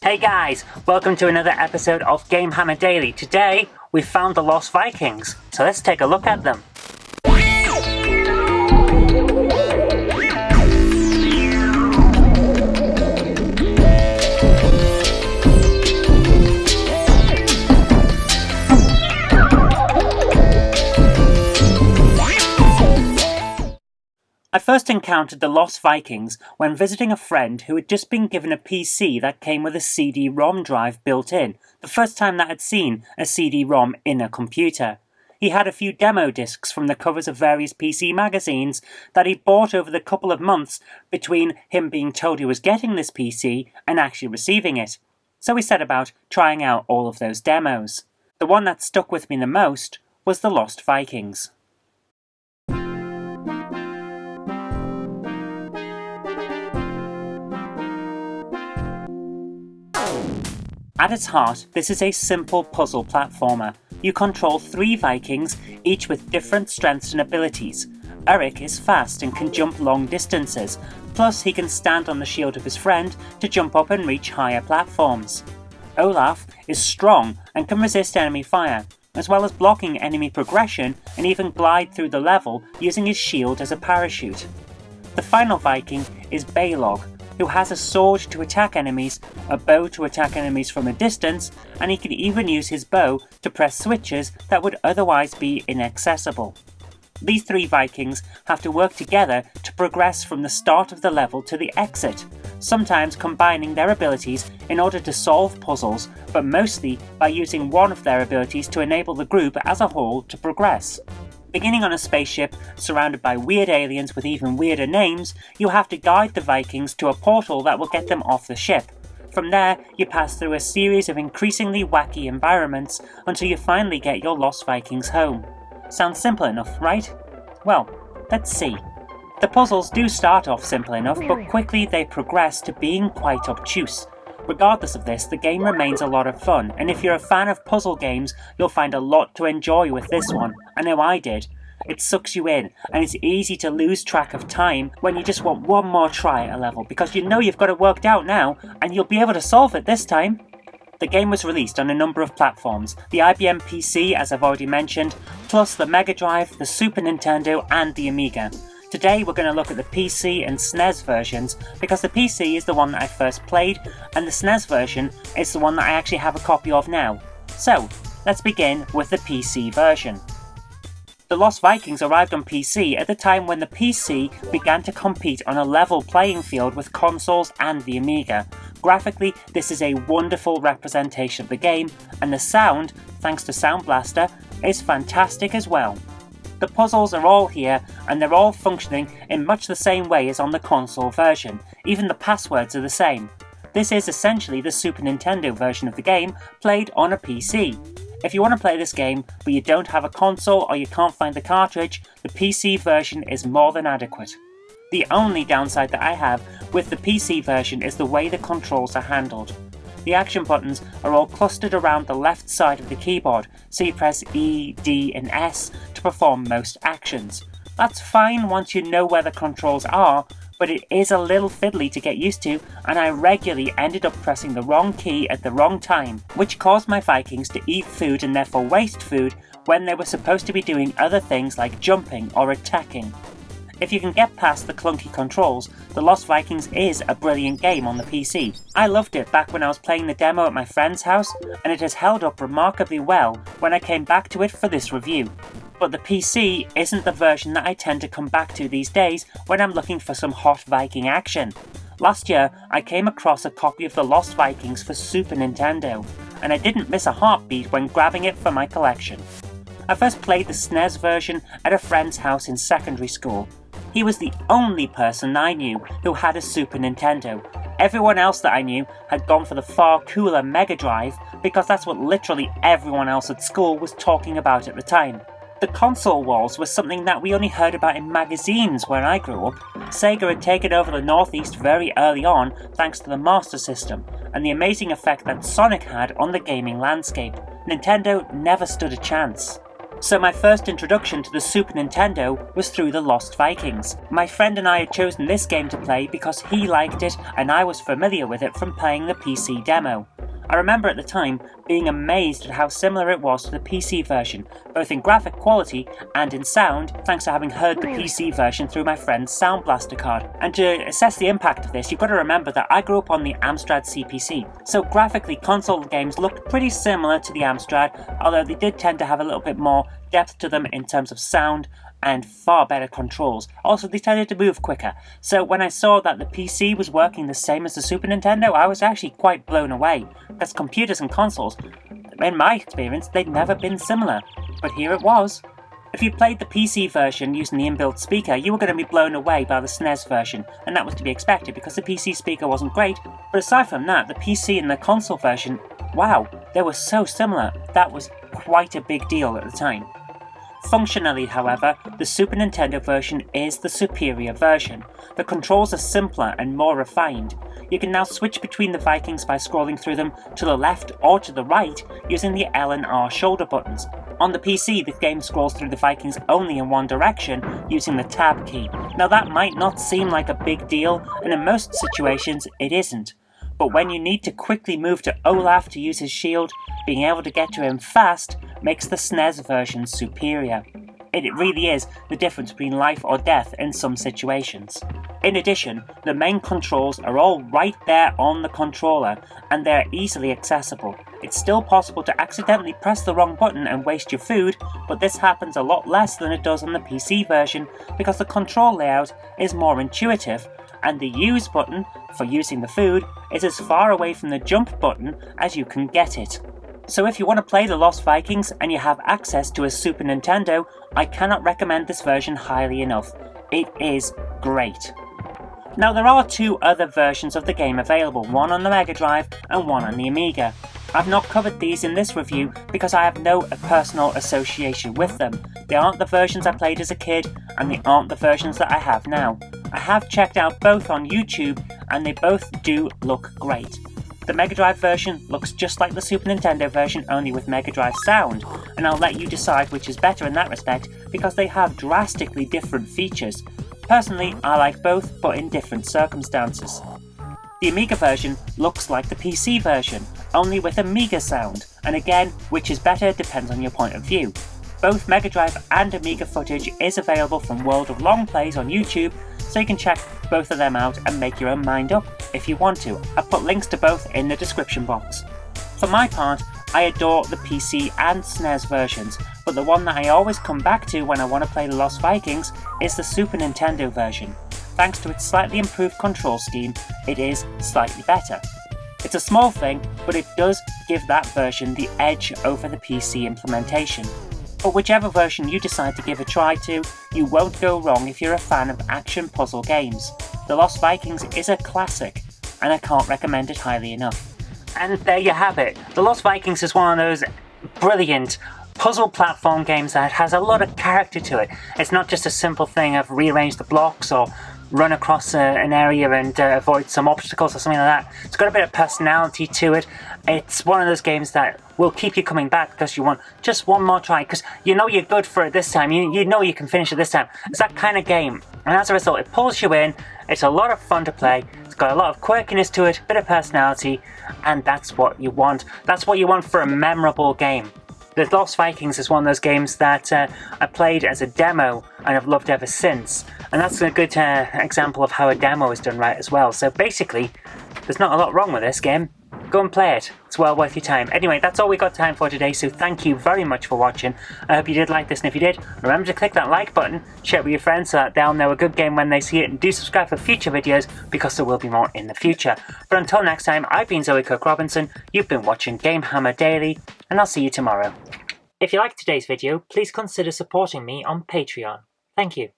Hey guys, welcome to another episode of GameHammer Daily. Today, we found the Lost Vikings, so let's take a look at them. I first encountered the Lost Vikings when visiting a friend who had just been given a PC that came with a CD-ROM drive built in, the first time that I'd seen a CD-ROM in a computer. He had a few demo discs from the covers of various PC magazines that he bought over the couple of months between him being told he was getting this PC and actually receiving it. So we set about trying out all of those demos. The one that stuck with me the most was the Lost Vikings. At its heart, this is a simple puzzle platformer. You control 3 Vikings, each with different strengths and abilities. Eric is fast and can jump long distances, plus he can stand on the shield of his friend to jump up and reach higher platforms. Olaf is strong and can resist enemy fire, as well as blocking enemy progression and even glide through the level using his shield as a parachute. The final Viking is Balog, who has a sword to attack enemies, a bow to attack enemies from a distance, and he can even use his bow to press switches that would otherwise be inaccessible. These 3 Vikings have to work together to progress from the start of the level to the exit, sometimes combining their abilities in order to solve puzzles, but mostly by using one of their abilities to enable the group as a whole to progress. Beginning on a spaceship surrounded by weird aliens with even weirder names, you have to guide the Vikings to a portal that will get them off the ship. From there, you pass through a series of increasingly wacky environments until you finally get your Lost Vikings home. Sounds simple enough, right? Well, let's see. The puzzles do start off simple enough, but quickly they progress to being quite obtuse. Regardless of this, the game remains a lot of fun, and if you're a fan of puzzle games, you'll find a lot to enjoy with this one. I know I did. It sucks you in, and it's easy to lose track of time when you just want one more try at a level, because you know you've got it worked out now, and you'll be able to solve it this time. The game was released on a number of platforms, the IBM PC as I've already mentioned, plus the Mega Drive, the Super Nintendo and the Amiga. Today we're going to look at the PC and SNES versions because the PC is the one that I first played and the SNES version is the one that I actually have a copy of now. So, let's begin with the PC version. The Lost Vikings arrived on PC at the time when the PC began to compete on a level playing field with consoles and the Amiga. Graphically, this is a wonderful representation of the game, and the sound, thanks to Sound Blaster, is fantastic as well. The puzzles are all here, and they're all functioning in much the same way as on the console version. Even the passwords are the same. This is essentially the Super Nintendo version of the game, played on a PC. If you want to play this game, but you don't have a console or you can't find the cartridge, the PC version is more than adequate. The only downside that I have with the PC version is the way the controls are handled. The action buttons are all clustered around the left side of the keyboard, so you press E, D and S to perform most actions. That's fine once you know where the controls are, but it is a little fiddly to get used to, and I regularly ended up pressing the wrong key at the wrong time, which caused my Vikings to eat food and therefore waste food when they were supposed to be doing other things like jumping or attacking. If you can get past the clunky controls, The Lost Vikings is a brilliant game on the PC. I loved it back when I was playing the demo at my friend's house, and it has held up remarkably well when I came back to it for this review. But the PC isn't the version that I tend to come back to these days when I'm looking for some hot Viking action. Last year, I came across a copy of The Lost Vikings for Super Nintendo, and I didn't miss a heartbeat when grabbing it for my collection. I first played the SNES version at a friend's house in secondary school. He was the only person I knew who had a Super Nintendo. Everyone else that I knew had gone for the far cooler Mega Drive because that's what literally everyone else at school was talking about at the time. The console wars was something that we only heard about in magazines when I grew up. Sega had taken over the Northeast very early on thanks to the Master System, and the amazing effect that Sonic had on the gaming landscape. Nintendo never stood a chance. So my first introduction to the Super Nintendo was through the Lost Vikings. My friend and I had chosen this game to play because he liked it and I was familiar with it from playing the PC demo. I remember at the time being amazed at how similar it was to the PC version, both in graphic quality and in sound, thanks to having heard the PC version through my friend's Sound Blaster card. And to assess the impact of this, you've got to remember that I grew up on the Amstrad CPC, so graphically console games looked pretty similar to the Amstrad, although they did tend to have a little bit more depth to them in terms of sound and far better controls. Also, they tended to move quicker. So when I saw that the PC was working the same as the Super Nintendo, I was actually quite blown away. Because computers and consoles, in my experience, they'd never been similar. But here it was. If you played the PC version using the inbuilt speaker, you were going to be blown away by the SNES version, and that was to be expected because the PC speaker wasn't great. But aside from that, the PC and the console version, wow, they were so similar. That was quite a big deal at the time. Functionally, however, the Super Nintendo version is the superior version. The controls are simpler and more refined. You can now switch between the Vikings by scrolling through them to the left or to the right using the L and R shoulder buttons. On the PC, the game scrolls through the Vikings only in one direction using the Tab key. Now that might not seem like a big deal, and in most situations it isn't. But when you need to quickly move to Olaf to use his shield, being able to get to him fast makes the SNES version superior. It really is the difference between life or death in some situations. In addition, the main controls are all right there on the controller and they're easily accessible. It's still possible to accidentally press the wrong button and waste your food, but this happens a lot less than it does on the PC version because the control layout is more intuitive and the use button for using the food is as far away from the jump button as you can get it. So if you want to play the Lost Vikings and you have access to a Super Nintendo, I cannot recommend this version highly enough. It is great. Now there are two other versions of the game available, one on the Mega Drive and one on the Amiga. I've not covered these in this review because I have no personal association with them. They aren't the versions I played as a kid and they aren't the versions that I have now. I have checked out both on YouTube and they both do look great. The Mega Drive version looks just like the Super Nintendo version, only with Mega Drive sound, and I'll let you decide which is better in that respect because they have drastically different features. Personally, I like both, but in different circumstances. The Amiga version looks like the PC version, only with Amiga sound, and again, which is better depends on your point of view. Both Mega Drive and Amiga footage is available from World of Long Plays on YouTube, so you can check both of them out and make your own mind up if you want to. I've put links to both in the description box. For my part, I adore the PC and SNES versions, but the one that I always come back to when I want to play the Lost Vikings is the Super Nintendo version. Thanks to its slightly improved control scheme, it is slightly better. It's a small thing, but it does give that version the edge over the PC implementation. But whichever version you decide to give a try to, you won't go wrong if you're a fan of action puzzle games. The Lost Vikings is a classic, and I can't recommend it highly enough. And there you have it. The Lost Vikings is one of those brilliant puzzle platform games that has a lot of character to it. It's not just a simple thing of rearrange the blocks or run across an area and avoid some obstacles or something like that. It's got a bit of personality to it. It's one of those games that will keep you coming back because you want just one more try, because you know you're good for it this time, you know you can finish it this time. It's that kind of game, and as a result it pulls you in. It's a lot of fun to play, it's got a lot of quirkiness to it, a bit of personality, and that's what you want. That's what you want for a memorable game. The Lost Vikings is one of those games that I played as a demo and I've loved ever since. And that's a good example of how a demo is done right as well. So basically, there's not a lot wrong with this game. Go and play it. It's well worth your time. Anyway, that's all we got time for today, so thank you very much for watching. I hope you did like this, and if you did, remember to click that like button, share it with your friends so that they'll know a good game when they see it, and do subscribe for future videos because there will be more in the future. But until next time, I've been Zoe Kirk-Robinson, you've been watching GameHammer Daily, and I'll see you tomorrow. If you liked today's video, please consider supporting me on Patreon. Thank you.